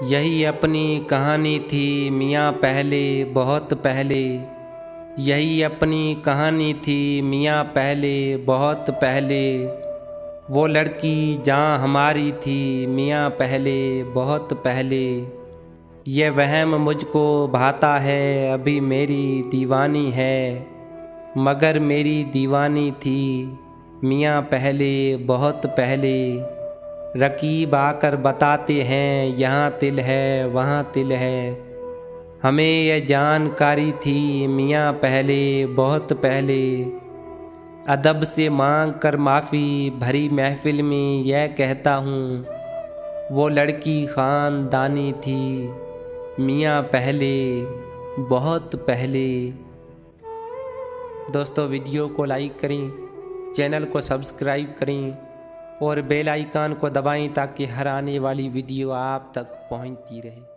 यही अपनी कहानी थी मियाँ पहले, बहुत पहले। यही अपनी कहानी थी मियाँ पहले, बहुत पहले। वो लड़की जहाँ हमारी थी मियाँ पहले, बहुत पहले। ये वहम मुझको भाता है, अभी मेरी दीवानी है, मगर मेरी दीवानी थी मियाँ पहले, बहुत पहले। रकीब आकर बताते हैं यहाँ तिल है, वहाँ तिल है। हमें यह जानकारी थी मियाँ पहले, बहुत पहले। अदब से मांग कर माफ़ी भरी महफिल में यह कहता हूँ, वो लड़की ख़ानदानी थी मियाँ पहले, बहुत पहले। दोस्तों, वीडियो को लाइक करें, चैनल को सब्सक्राइब करें और बेल आइकन को दबाएं ताकि हर आने वाली वीडियो आप तक पहुंचती रहे।